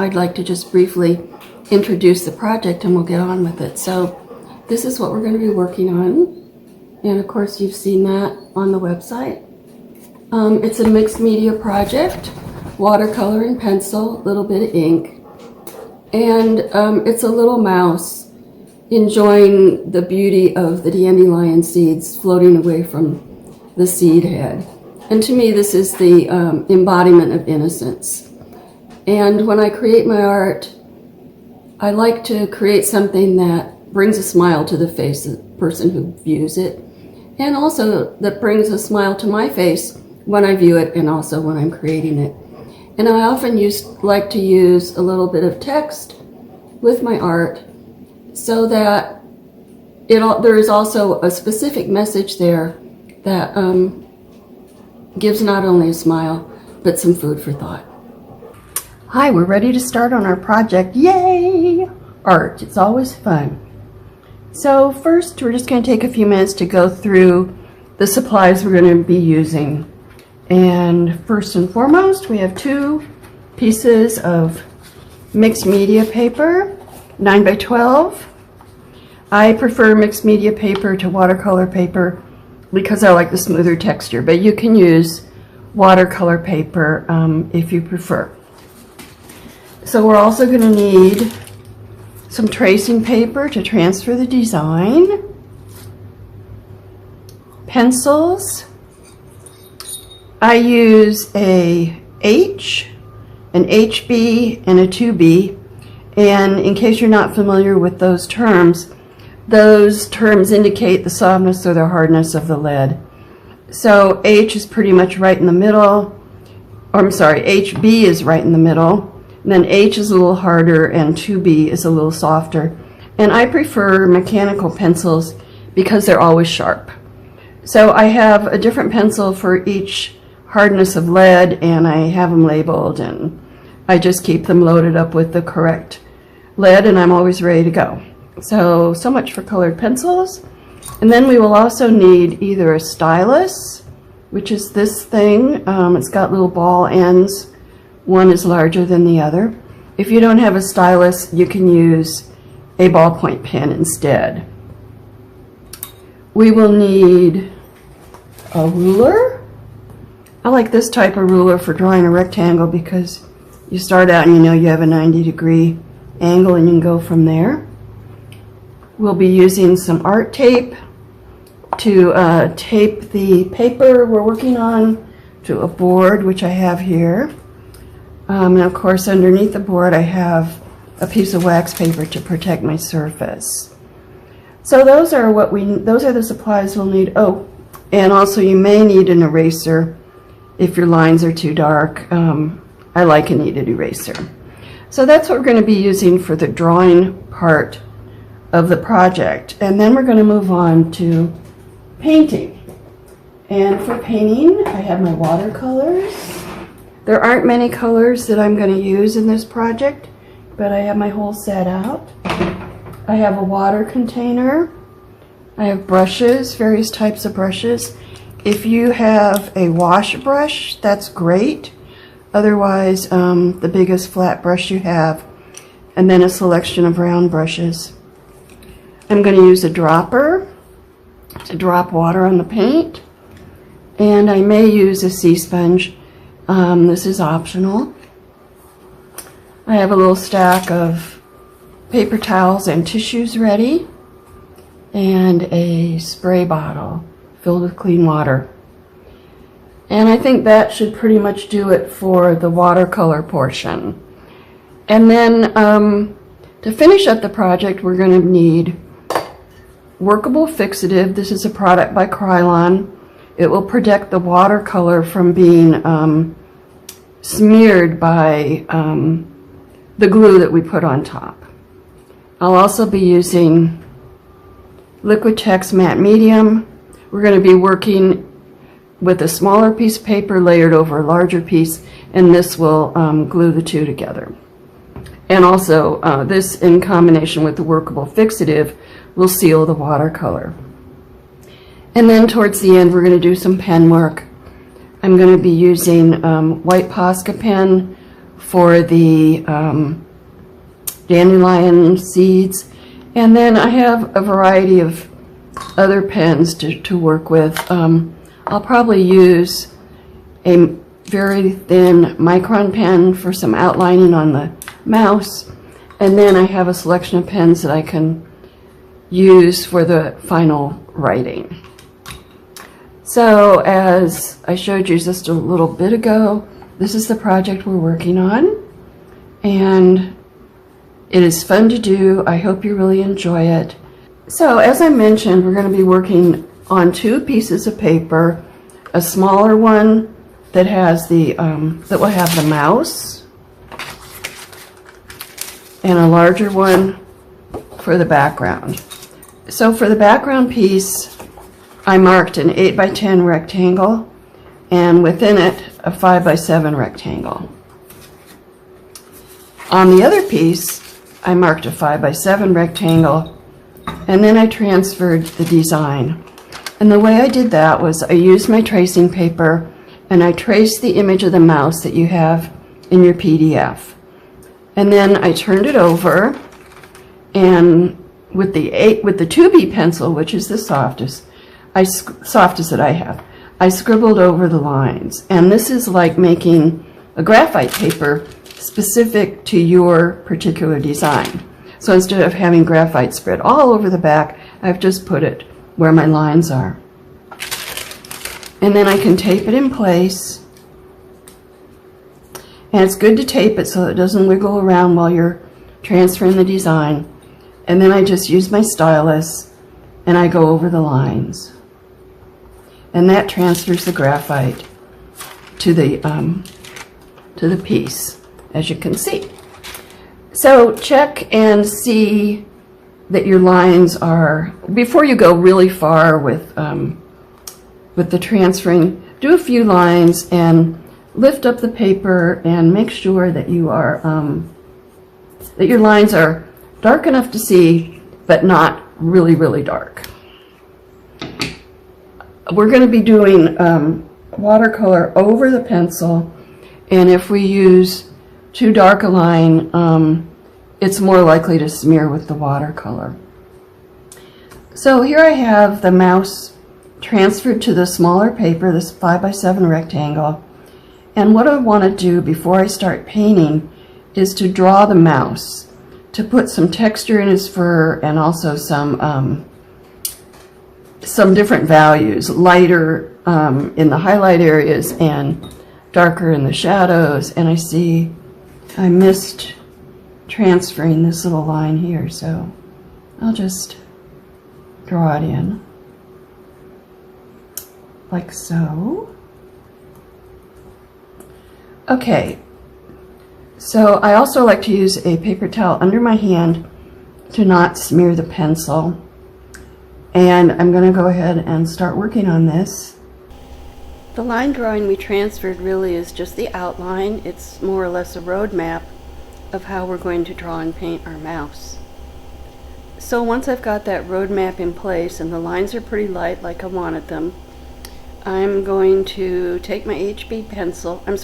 I'd like to just briefly introduce the project and we'll get on with it. So this is what we're going to be working on. And of course you've seen that on the website. It's a mixed media project, watercolor and pencil, a little bit of ink. And it's a little mouse enjoying the beauty of the dandelion seeds floating away from the seed head. And to me, this is the embodiment of innocence. And when I create my art, I like to create something that brings a smile to the face of the person who views it, and also that brings a smile to my face when I view it and also when I'm creating it. And I often like to use a little bit of text with my art so that there is also a specific message there that gives not only a smile, but some food for thought. Hi, we're ready to start on our project. Yay! Art, it's always fun. So first, we're just going to take a few minutes to go through the supplies we're going to be using. And first and foremost, we have 2 pieces of mixed media paper, 9 by 12. I prefer mixed media paper to watercolor paper because I like the smoother texture, but you can use watercolor paper if you prefer. So we're also going to need some tracing paper to transfer the design, pencils. I use a H, an HB, and a 2B, and in case you're not familiar with those terms indicate the softness or the hardness of the lead. So H is pretty much right in the middle, or I'm sorry, HB is right in the middle, and then H is a little harder and 2B is a little softer. And I prefer mechanical pencils because they're always sharp. So I have a different pencil for each hardness of lead, and I have them labeled, and I just keep them loaded up with the correct lead, and I'm always ready to go. So much for colored pencils. And then we will also need either a stylus, which is this thing. It's got little ball ends. One is larger than the other. If you don't have a stylus, you can use a ballpoint pen instead. We will need a ruler. I like this type of ruler for drawing a rectangle because you start out and you know you have a 90-degree angle and you can go from there. We'll be using some art tape to tape the paper we're working on to a board, which I have here. And of course, underneath the board, I have a piece of wax paper to protect my surface. So those are the supplies we'll need. Oh, and also you may need an eraser if your lines are too dark. I like a kneaded eraser. So that's what we're going to be using for the drawing part of the project. And then we're going to move on to painting. And for painting, I have my watercolors. There aren't many colors that I'm going to use in this project, but I have my whole set out. I have a water container. I have brushes, various types of brushes. If you have a wash brush, that's great. Otherwise, the biggest flat brush you have, and then a selection of round brushes. I'm going to use a dropper to drop water on the paint, and I may use a sea sponge. This is optional. I have a little stack of paper towels and tissues ready, and a spray bottle filled with clean water. And I think that should pretty much do it for the watercolor portion. And then to finish up the project, we're going to need workable fixative. This is a product by Krylon. It will protect the watercolor from being smeared by the glue that we put on top. I'll also be using Liquitex Matte Medium. We're going to be working with a smaller piece of paper layered over a larger piece, and this will glue the two together. And also, this in combination with the workable fixative will seal the watercolor. And then towards the end, we're going to do some pen work. I'm going to be using white Posca pen for the dandelion seeds. And then I have a variety of other pens to work with. I'll probably use a very thin micron pen for some outlining on the mouse. And then I have a selection of pens that I can use for the final writing. So as I showed you just a little bit ago, this is the project we're working on. And it is fun to do. I hope you really enjoy it. So as I mentioned, we're going to be working on 2 pieces of paper, a smaller one that has the that will have the mouse, and a larger one for the background. So for the background piece, I marked an 8 by 10 rectangle, and within it a 5 by 7 rectangle. On the other piece, I marked a 5 by 7 rectangle, and then I transferred the design. And the way I did that was I used my tracing paper and I traced the image of the mouse that you have in your PDF. And then I turned it over, and with the 2B pencil, which is the softest that I have, I scribbled over the lines. And this is like making a graphite paper specific to your particular design. So instead of having graphite spread all over the back, I've just put it where my lines are. And then I can tape it in place. And it's good to tape it so it doesn't wiggle around while you're transferring the design. And then I just use my stylus and I go over the lines. And that transfers the graphite to the piece, as you can see. So check and see that your lines are, before you go really far with the transferring, do a few lines and lift up the paper and make sure that you are that your lines are dark enough to see, but not really, really dark. We're going to be doing watercolor over the pencil, and if we use too dark a line, it's more likely to smear with the watercolor. So here I have the mouse transferred to the smaller paper, this 5 by 7 rectangle. And what I want to do before I start painting is to draw the mouse, to put some texture in his fur and also some different values, lighter in the highlight areas and darker in the shadows. And I see I missed transferring this little line here, so I'll just draw it in like so. Okay, so I also like to use a paper towel under my hand to not smear the pencil. And I'm going to go ahead and start working on this. The line drawing we transferred really is just the outline. It's more or less a roadmap of how we're going to draw and paint our mouse. So once I've got that roadmap in place and the lines are pretty light like I wanted them, I'm going to take my H pencil and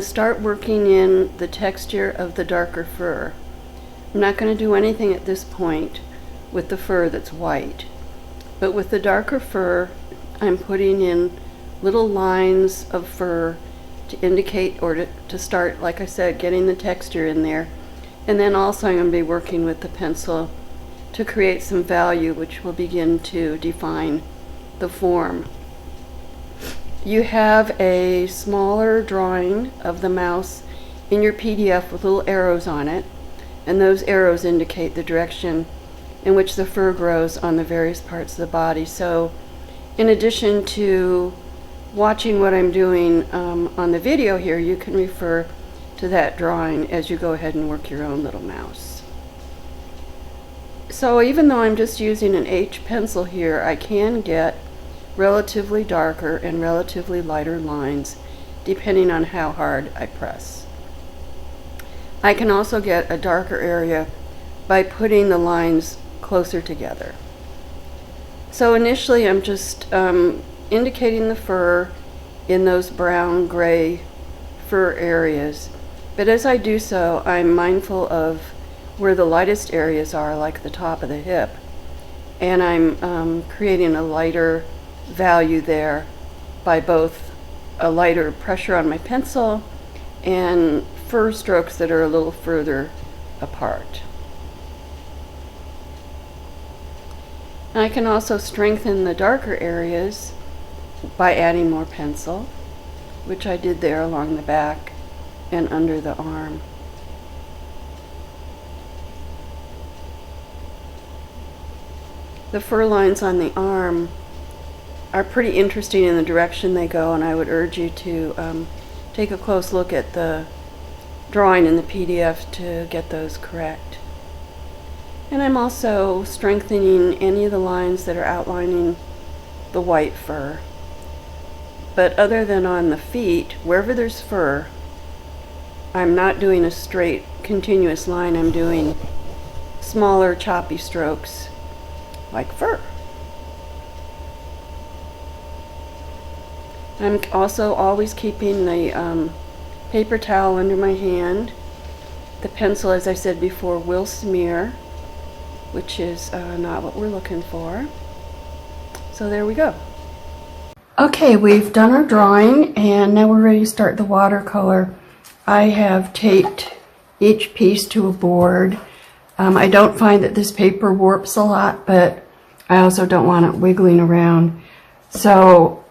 start working in the texture of the darker fur. I'm not going to do anything at this point with the fur that's white, but with the darker fur I'm putting in little lines of fur to indicate or to start, like I said, getting the texture in there. And then also I'm going to be working with the pencil to create some value which will begin to define the form. You have a smaller drawing of the mouse in your PDF with little arrows on it, and those arrows indicate the direction in which the fur grows on the various parts of the body. So in addition to watching what I'm doing on the video here, you can refer to that drawing as you go ahead and work your own little mouse. So even though I'm just using an H pencil here, I can get relatively darker and relatively lighter lines depending on how hard I press. I can also get a darker area by putting the lines closer together. So initially I'm just indicating the fur in those brown gray fur areas. But as I do so, I'm mindful of where the lightest areas are, like the top of the hip. And I'm creating a lighter value there by both a lighter pressure on my pencil and fur strokes that are a little further apart. I can also strengthen the darker areas by adding more pencil, which I did there along the back and under the arm. The fur lines on the arm are pretty interesting in the direction they go, and I would urge you to take a close look at the drawing in the PDF to get those correct. And I'm also strengthening any of the lines that are outlining the white fur. But other than on the feet, wherever there's fur, I'm not doing a straight continuous line. I'm doing smaller choppy strokes like fur. I'm also always keeping the paper towel under my hand. The pencil, as I said before, will smear, which is not what we're looking for. So there we go. Okay, we've done our drawing and now we're ready to start the watercolor. I have taped each piece to a board. I don't find that this paper warps a lot, but I also don't want it wiggling around. So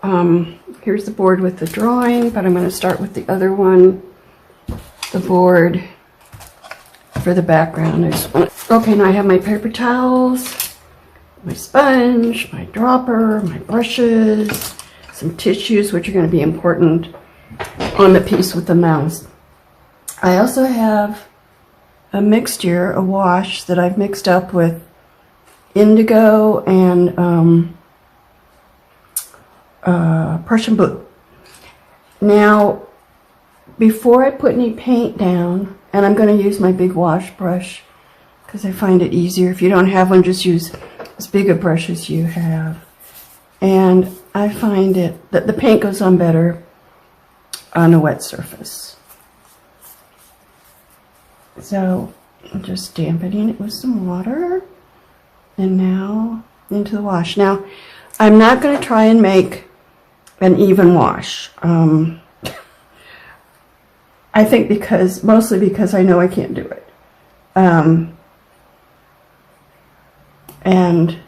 here's the board with the drawing, but I'm going to start with the other one, the board for the background. Okay, now I have my paper towels, my sponge, my dropper, my brushes, some tissues, which are going to be important on the piece with the mouse. I also have a mixture, a wash that I've mixed up with indigo and Prussian blue. Now, before I put any paint down, and I'm going to use my big wash brush because I find it easier. If you don't have one, just use as big a brush as you have. And I find it that the paint goes on better on a wet surface. So I'm just dampening it with some water, and now into the wash. Now I'm not going to try and make an even wash. I think mostly because I know I can't do it. And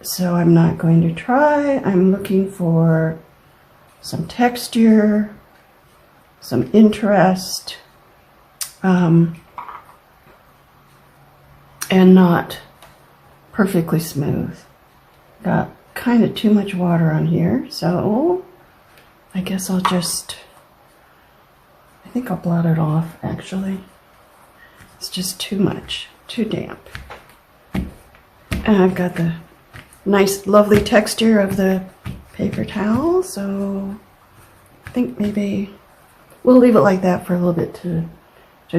so I'm not going to try. I'm looking for some texture, some interest, and not perfectly smooth. Got kind of too much water on here, so I guess I think I'll blot it off actually. It's just too much, too damp. And I've got the nice lovely texture of the paper towel, so I think maybe we'll leave it like that for a little bit to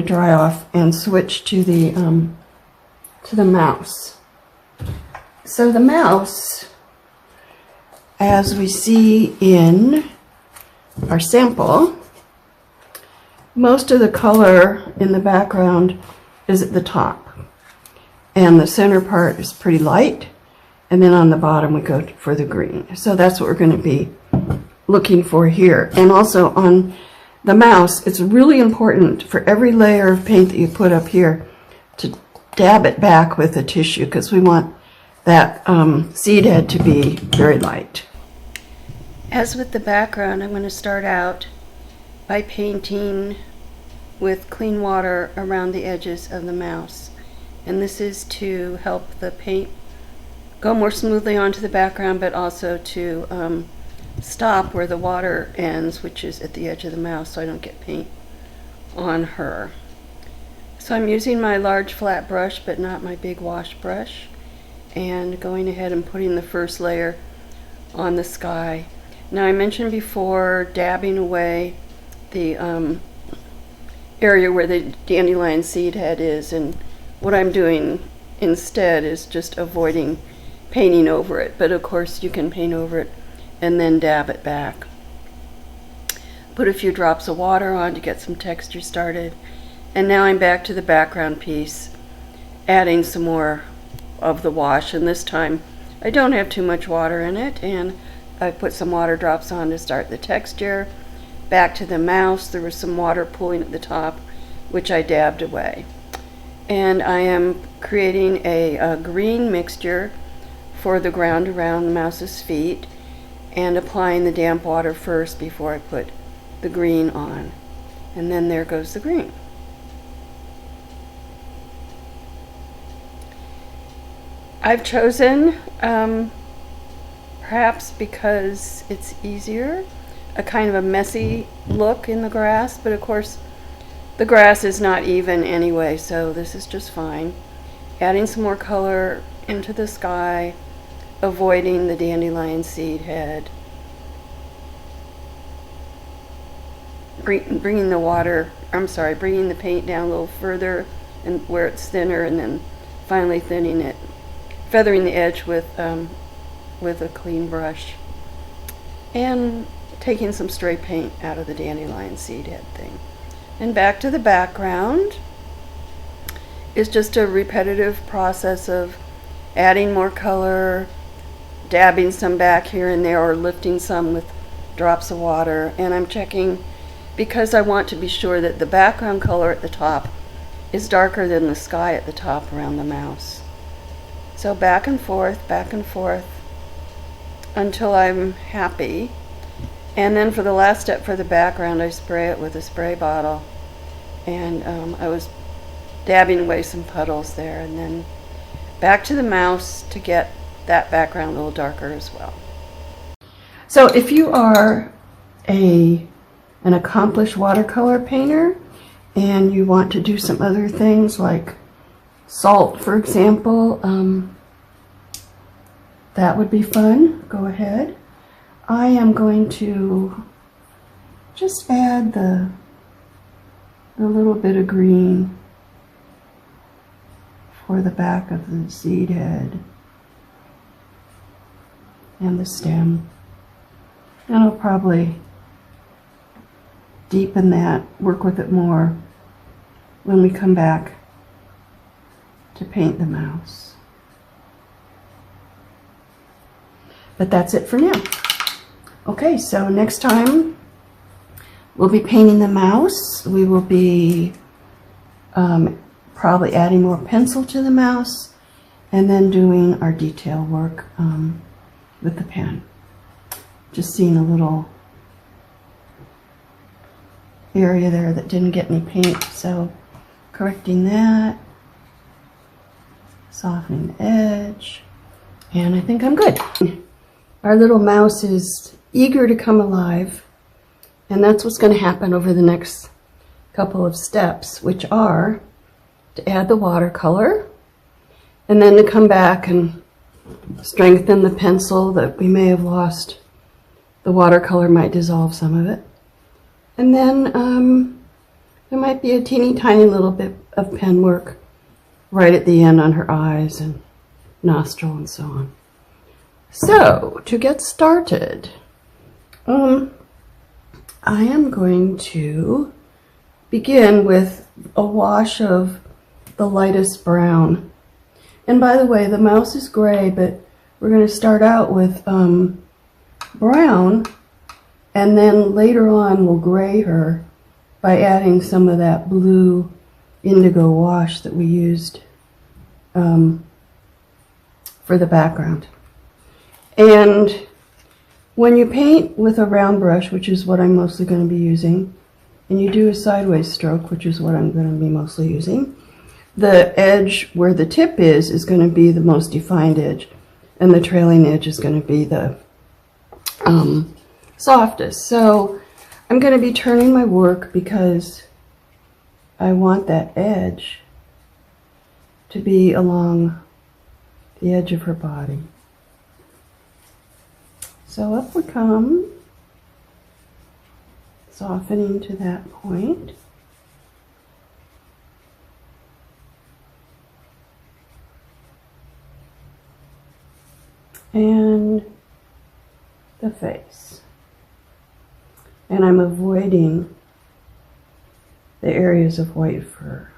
dry off and switch to the mouse. So the mouse, as we see in our sample, most of the color in the background is at the top, and the center part is pretty light, and then on the bottom we go for the green. So that's what we're going to be looking for here. And also on the mouse, it's really important for every layer of paint that you put up here to dab it back with a tissue, because we want that seed head to be very light. As with the background, I'm going to start out by painting with clean water around the edges of the mouse. And this is to help the paint go more smoothly onto the background, but also to stop where the water ends, which is at the edge of the mouse, so I don't get paint on her. So I'm using my large flat brush, but not my big wash brush, and going ahead and putting the first layer on the sky. Now I mentioned before dabbing away the area where the dandelion seed head is, and what I'm doing instead is just avoiding painting over it, but of course you can paint over it and then dab it back. put a few drops of water on to get some texture started. And now I'm back to the background piece, adding some more of the wash. And this time I don't have too much water in it, and I put some water drops on to start the texture. Back to the mouse, there was some water pooling at the top, which I dabbed away. And I am creating a green mixture for the ground around the mouse's feet, and applying the damp water first before I put the green on. And then there goes the green. I've chosen, perhaps because it's easier, a kind of a messy look in the grass, but of course the grass is not even anyway, so this is just fine. Adding some more color into the sky, avoiding the dandelion seed head. Bringing the paint down a little further and where it's thinner, and then finally thinning it, feathering the edge with a clean brush, and taking some stray paint out of the dandelion seed head thing. And back to the background is just a repetitive process of adding more color, dabbing some back here and there, or lifting some with drops of water. And I'm checking, because I want to be sure that the background color at the top is darker than the sky at the top around the mouse. So back and forth until I'm happy. And then for the last step, for the background, I spray it with a spray bottle. And I was dabbing away some puddles there, and then back to the mouse to get that background a little darker as well. So if you are an accomplished watercolor painter and you want to do some other things like salt, for example, that would be fun. Go ahead. I am going to just add the little bit of green for the back of the seed head and the stem. And I'll probably deepen that, work with it more when we come back to paint the mouse. But that's it for now. Okay, so next time we'll be painting the mouse. We will be probably adding more pencil to the mouse, and then doing our detail work with the pen. Just seeing a little area there that didn't get any paint, so correcting that, softening the edge, and I think I'm good. Our little mouse is eager to come alive, and that's what's going to happen over the next couple of steps, which are to add the watercolor, and then to come back and strengthen the pencil that we may have lost. The watercolor might dissolve some of it. And then there might be a teeny tiny little bit of pen work right at the end on her eyes and nostril and so on. So, to get started, I am going to begin with a wash of the lightest brown. And by the way, the mouse is gray, but we're going to start out with brown, and then later on we'll gray her by adding some of that blue indigo wash that we used for the background. And when you paint with a round brush, which is what I'm mostly going to be using, and you do a sideways stroke, which is what I'm going to be mostly using, the edge where the tip is going to be the most defined edge, and the trailing edge is going to be the softest. So I'm going to be turning my work because I want that edge to be along the edge of her body. So up we come, softening to that point. And the face. And and I'm avoiding the areas of white fur,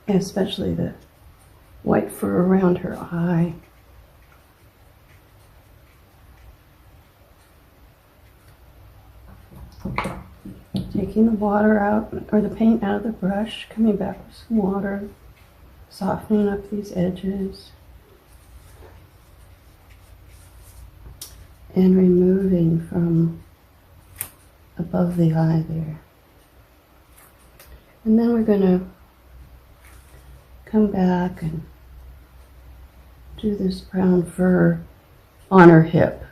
especially the white fur around her eye. Taking the water out, or the paint out of the brush, coming back with some water, softening up these edges, and removing from above the eye there. And then we're going to come back and do this brown fur on her hip,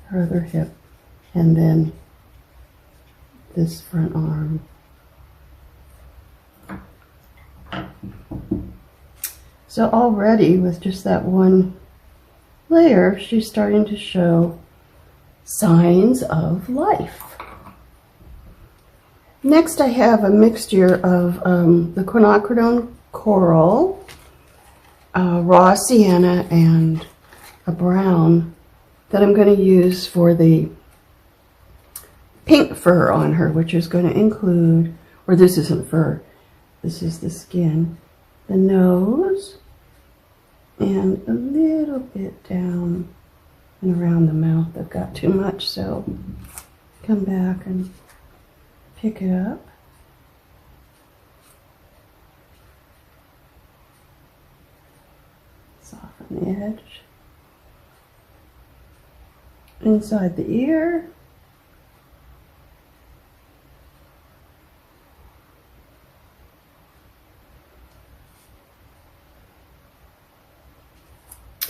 her other hip, and then this front arm. So already with just that one layer, she's starting to show signs of life. Next I have a mixture of the quinacridone coral, raw sienna, and a brown that I'm going to use for the pink fur on her, which is going to include, or this isn't fur, this is the skin, the nose, and a little bit down and around the mouth. I've got too much, so come back and pick it up. Soften the edge. Inside the ear.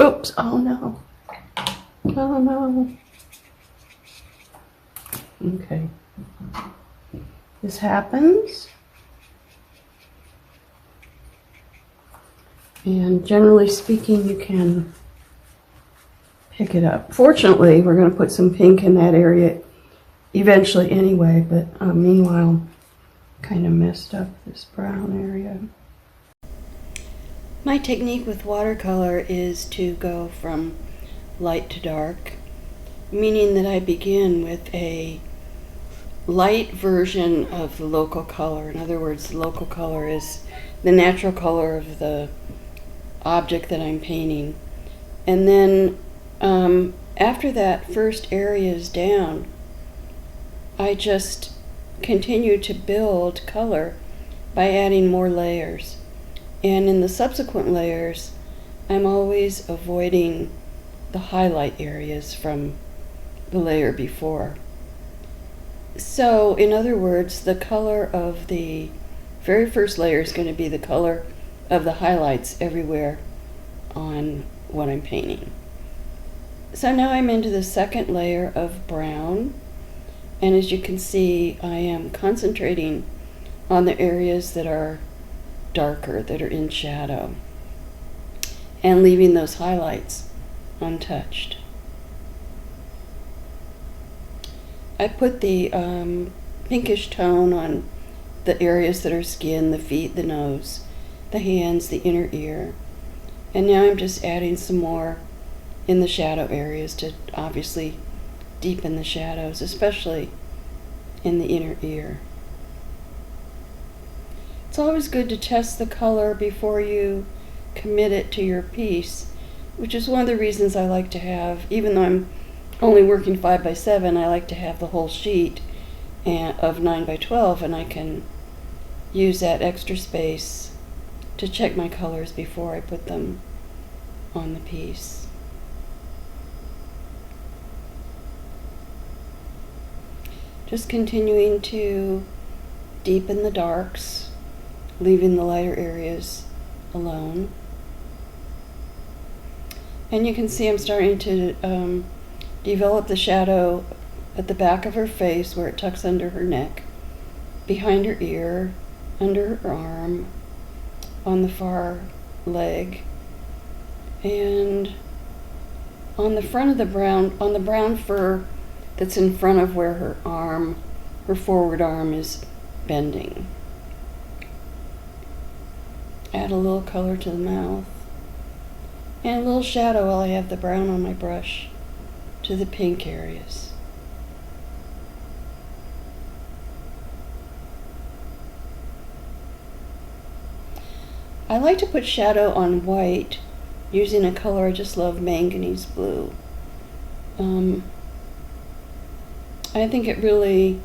Oops, oh no. Oh no. Okay. This happens. And generally speaking, you can pick it up. Fortunately, we're going to put some pink in that area eventually anyway, but meanwhile, kind of messed up this brown area. My technique with watercolor is to go from light to dark, meaning that I begin with a light version of the local color. In other words, the local color is the natural color of the object that I'm painting. And then after that first area is down, I just continue to build color by adding more layers. And in the subsequent layers, I'm always avoiding the highlight areas from the layer before. So, in other words, the color of the very first layer is going to be the color of the highlights everywhere on what I'm painting. So now I'm into the second layer of brown, and as you can see, I am concentrating on the areas that are darker, that are in shadow, and leaving those highlights untouched. I put the pinkish tone on the areas that are skin, the feet, the nose, the hands, the inner ear, and now I'm just adding some more in the shadow areas to obviously deepen the shadows, especially in the inner ear. It's always good to test the color before you commit it to your piece, which is one of the reasons I like to have, even though I'm only working 5x7, I like to have the whole sheet of 9x12, and I can use that extra space to check my colors before I put them on the piece. Just continuing to deepen the darks, leaving the lighter areas alone. And you can see I'm starting to develop the shadow at the back of her face where it tucks under her neck, behind her ear, under her arm, on the far leg, and on the front of the brown, on the brown fur that's in front of where her arm, her forward arm is bending. Add a little color to the mouth, and a little shadow while I have the brown on my brush to the pink areas. I like to put shadow on white using a color I just love, manganese blue. I think it really,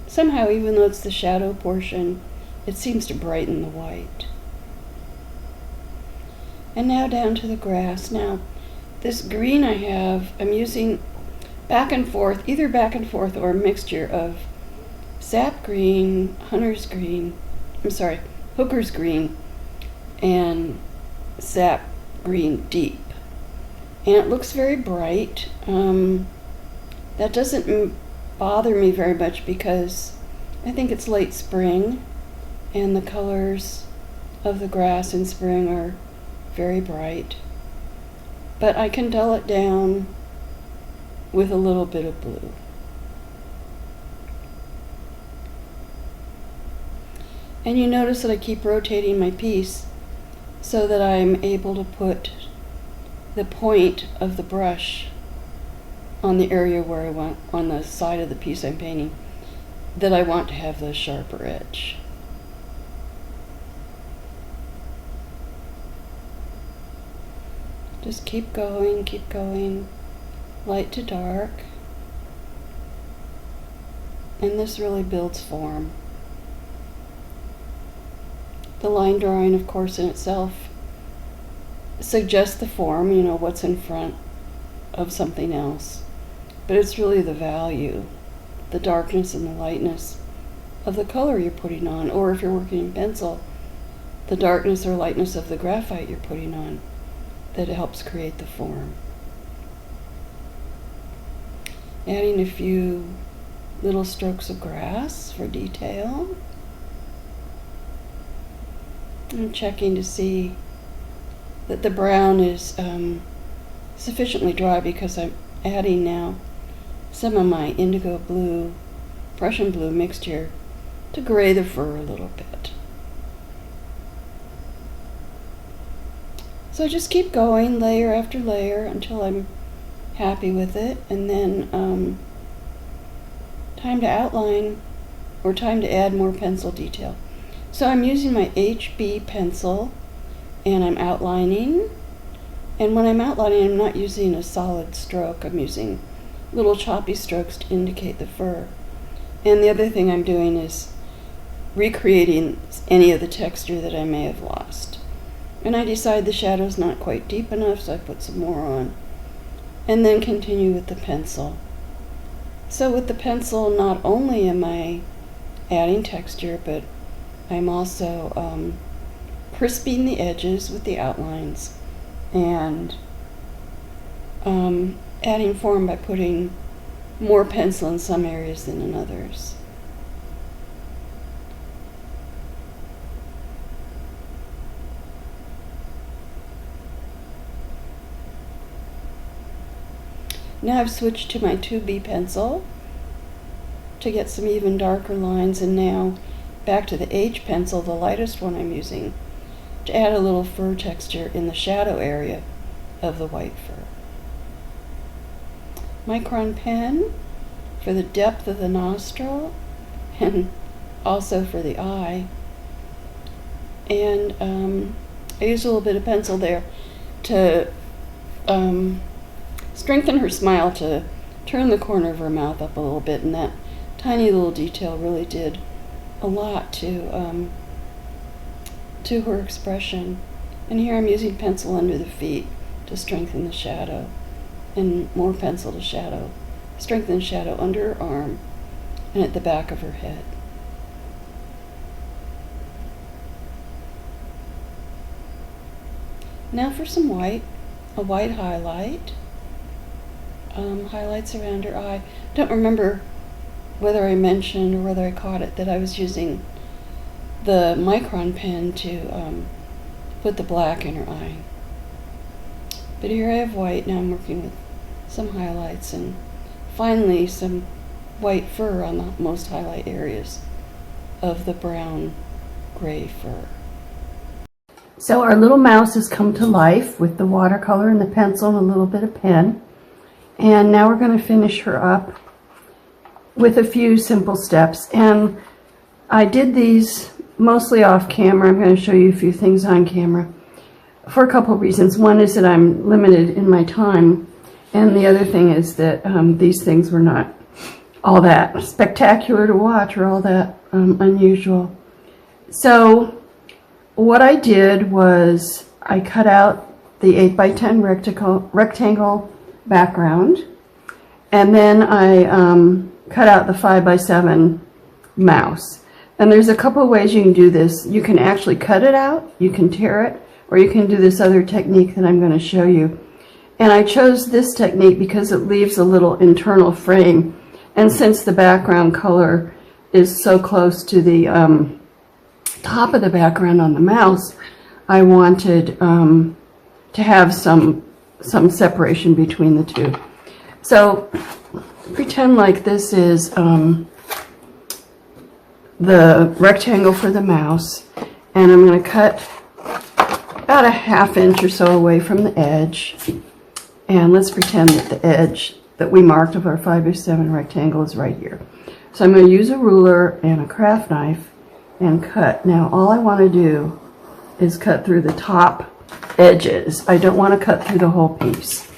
somehow, even though it's the shadow portion, it seems to brighten the white. And now down to the grass. Now, this green I have, I'm using back and forth, either back and forth or a mixture of sap green, hooker's green, and sap green deep. And it looks very bright. That doesn't bother me very much because I think it's late spring and the colors of the grass in spring are very bright. But I can dull it down with a little bit of blue. And you notice that I keep rotating my piece so that I'm able to put the point of the brush on the area where I want, on the side of the piece I'm painting, that I want to have the sharper edge. Just keep going, light to dark. And this really builds form. The line drawing, of course, in itself suggests the form, you know, what's in front of something else. But it's really the value, the darkness and the lightness of the color you're putting on, or if you're working in pencil, the darkness or lightness of the graphite you're putting on that helps create the form. Adding a few little strokes of grass for detail. I'm checking to see that the brown is sufficiently dry because I'm adding now some of my indigo blue, Prussian blue mixture to gray the fur a little bit. So just keep going layer after layer until I'm happy with it, and then time to outline or time to add more pencil detail. So I'm using my HB pencil and I'm outlining, and when I'm outlining I'm not using a solid stroke, I'm using little choppy strokes to indicate the fur. And the other thing I'm doing is recreating any of the texture that I may have lost. And I decide the shadow's not quite deep enough, so I put some more on. And then continue with the pencil. So with the pencil, not only am I adding texture, but I'm also crisping the edges with the outlines and adding form by putting more pencil in some areas than in others. Now I've switched to my 2B pencil to get some even darker lines, and now back to the H pencil, the lightest one I'm using, to add a little fur texture in the shadow area of the white fur. Micron pen for the depth of the nostril and also for the eye. And I use a little bit of pencil there to strengthen her smile, to turn the corner of her mouth up a little bit, and that tiny little detail really did a lot to her expression. And here I'm using pencil under the feet to strengthen the shadow, and more pencil to strengthen the shadow under her arm and at the back of her head. Now for some white, a white highlight. Highlights around her eye. Don't remember whether I mentioned or whether I caught it that I was using the micron pen to put the black in her eye. But here I have white. Now I'm working with some highlights and finally some white fur on the most highlight areas of the brown gray fur. So our little mouse has come to life with the watercolor and the pencil and a little bit of pen. And now we're going to finish her up with a few simple steps. And I did these mostly off camera. I'm going to show you a few things on camera for a couple of reasons. One is that I'm limited in my time, and the other thing is that these things were not all that spectacular to watch or all that unusual. So what I did was I cut out the 8x10 rectangle background, and then I cut out the 5x7 mouse. And there's a couple of ways you can do this. You can actually cut it out, you can tear it, or you can do this other technique that I'm going to show you. And I chose this technique because it leaves a little internal frame. And since the background color is so close to the top of the background on the mouse, I wanted to have some separation between the two. So pretend like this is the rectangle for the mouse, and I'm going to cut about a ½ inch or so away from the edge. And let's pretend that the edge that we marked of our 5x7 rectangle is right here. So I'm going to use a ruler and a craft knife and cut. Now all I want to do is cut through the top edges. I don't want to cut through the whole piece.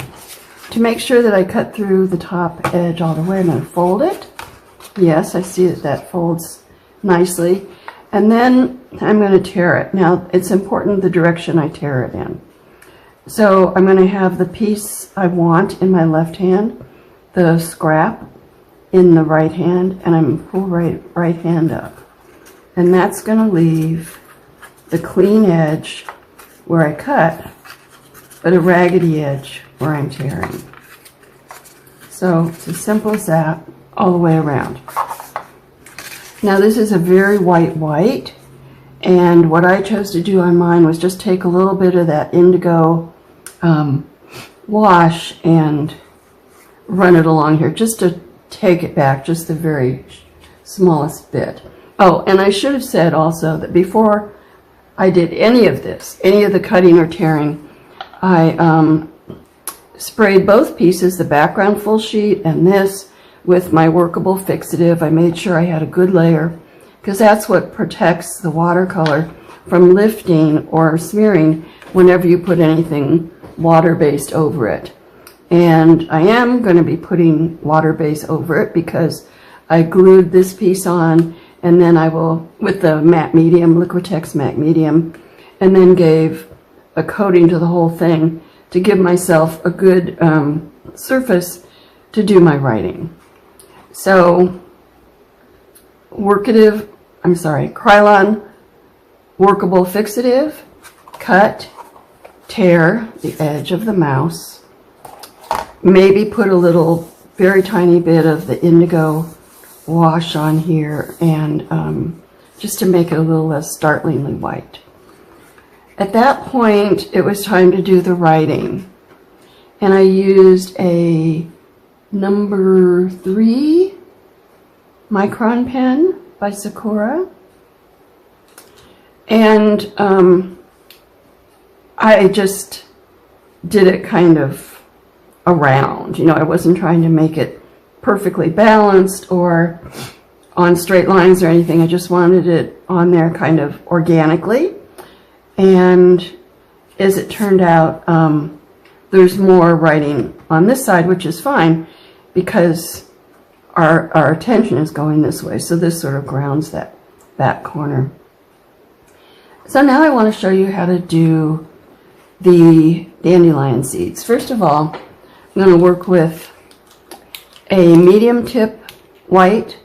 To make sure that I cut through the top edge all the way, I'm going to fold it. Yes, I see that that folds nicely. And then I'm going to tear it. Now it's important the direction I tear it in. So I'm going to have the piece I want in my left hand, the scrap in the right hand, and I'm going to pull right hand up. And that's going to leave the clean edge where I cut, but a raggedy edge where I'm tearing. So it's as simple as that all the way around. Now this is a very white, and what I chose to do on mine was just take a little bit of that indigo wash and run it along here just to take it back just the very smallest bit. Oh, and I should have said also that before I did any of this, any of the cutting or tearing, I sprayed both pieces, the background full sheet and this, with my workable fixative. I made sure I had a good layer, because that's what protects the watercolor from lifting or smearing whenever you put anything water-based over it. And I am going to be putting water-based over it because I glued this piece on, and then I will, with the matte medium, Liquitex matte medium, and then gave a coating to the whole thing to give myself a good surface to do my writing. So Krylon workable fixative, cut, tear the edge of the mouse, maybe put a little very tiny bit of the indigo wash on here, and just to make it a little less startlingly white. At that point it was time to do the writing, and I used a number 3 micron pen by Sakura, and I just did it kind of around. You know, I wasn't trying to make it perfectly balanced or on straight lines or anything. I just wanted it on there kind of organically. And as it turned out, there's more writing on this side, which is fine because our attention is going this way. So this sort of grounds that back corner. So now I want to show you how to do the dandelion seeds. First of all, I'm going to work with a medium tip white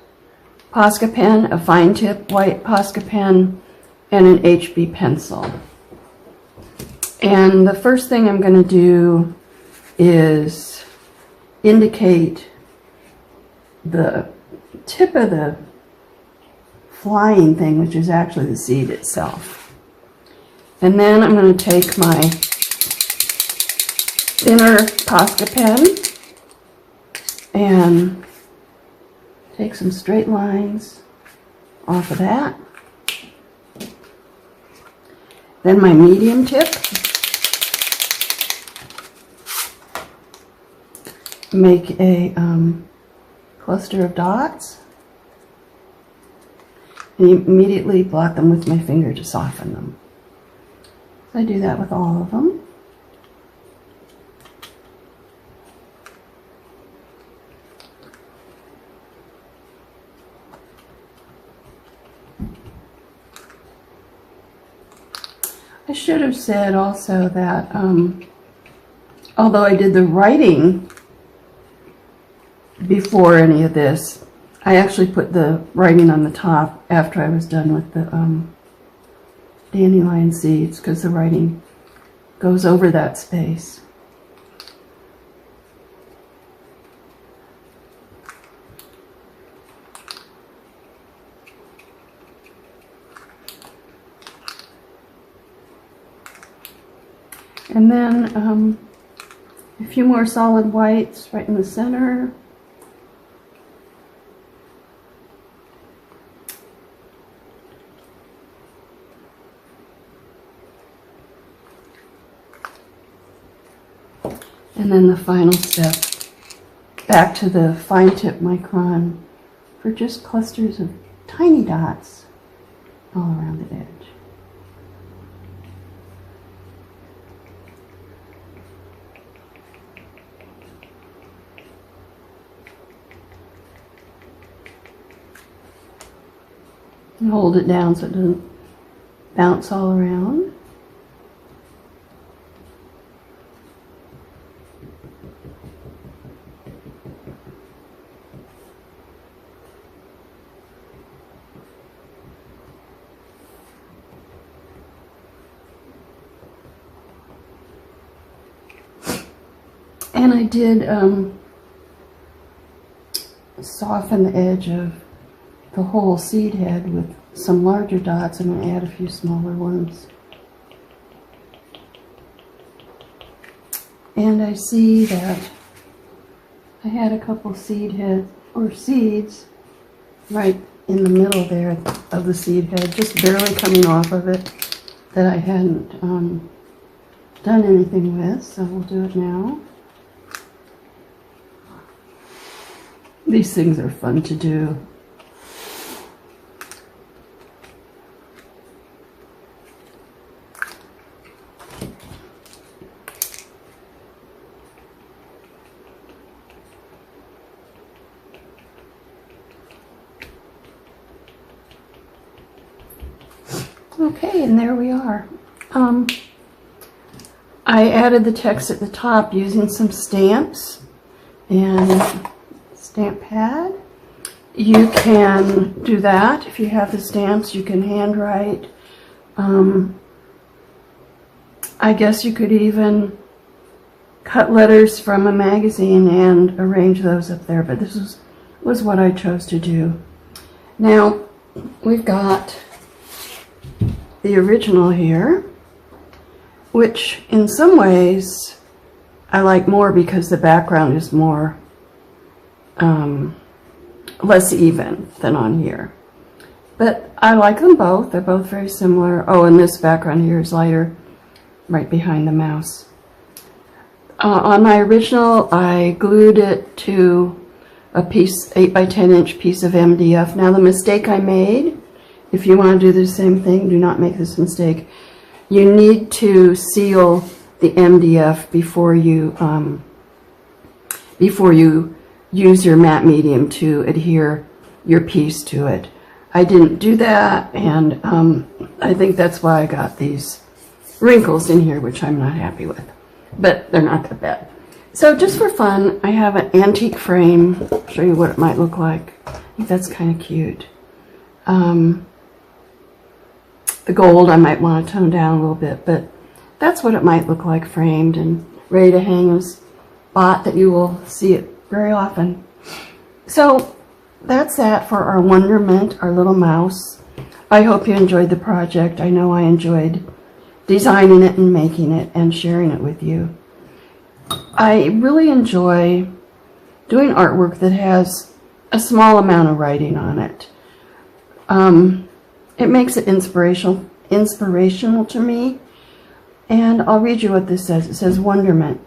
Posca pen, a fine tip white Posca pen, and an HB pencil. And the first thing I'm going to do is indicate the tip of the flying thing, which is actually the seed itself. And then I'm going to take my thinner Posca pen and take some straight lines off of that. Then my medium tip, make a cluster of dots, and immediately blot them with my finger to soften them. So I do that with all of them. I should have said also that although I did the writing before any of this, I actually put the writing on the top after I was done with the dandelion seeds, because the writing goes over that space. And then a few more solid whites right in the center. And then the final step, back to the fine tip micron for just clusters of tiny dots all around the edge. And hold it down so it doesn't bounce all around. And I did soften the edge of the whole seed head with some larger dots. I'm going to add a few smaller ones. And I see that I had a couple seed heads or seeds right in the middle there of the seed head, just barely coming off of it, that I hadn't done anything with, so we'll do it now. These things are fun to do. Okay, and there we are. I added the text at the top using some stamps and stamp pad. You can do that if you have the stamps. You can handwrite. I guess you could even cut letters from a magazine and arrange those up there, but this was what I chose to do. Now, we've got the original here, which in some ways I like more because the background is more less even than on here. But I like them both. They're both very similar. Oh, and this background here is lighter, right behind the mouse. On my original, I glued it to a piece, 8 by 10 inch piece of MDF. Now the mistake I made, if you want to do the same thing, do not make this mistake. You need to seal the MDF before you use your matte medium to adhere your piece to it. I didn't do that, and I think that's why I got these wrinkles in here, which I'm not happy with, but they're not that bad. So just for fun, I have an antique frame. I'll show you what it might look like. I think that's kind of cute. The gold I might want to tone down a little bit, but that's what it might look like framed and ready to hang as a spot that you will see it very often. So that's that for our wonderment, our little mouse. I hope you enjoyed the project. I know I enjoyed designing it and making it and sharing it with you. I really enjoy doing artwork that has a small amount of writing on it. It makes it inspirational to me. And I'll read you what this says. It says, wonderment,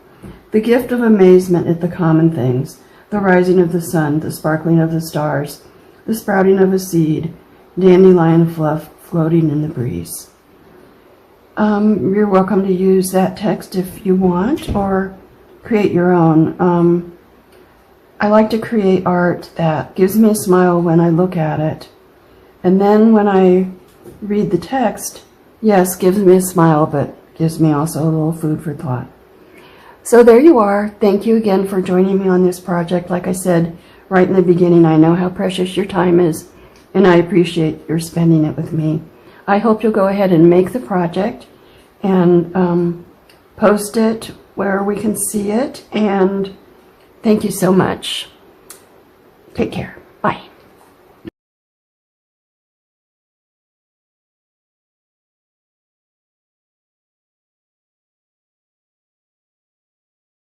the gift of amazement at the common things, the rising of the sun, the sparkling of the stars, the sprouting of a seed, dandelion fluff floating in the breeze. You're welcome to use that text if you want, or create your own. I like to create art that gives me a smile when I look at it, and then when I read the text, yes, gives me a smile, but gives me also a little food for thought. So there you are. Thank you again for joining me on this project. Like I said right in the beginning, I know how precious your time is, and I appreciate your spending it with me. I hope you'll go ahead and make the project and post it where we can see it, and thank you so much. Take care. Bye.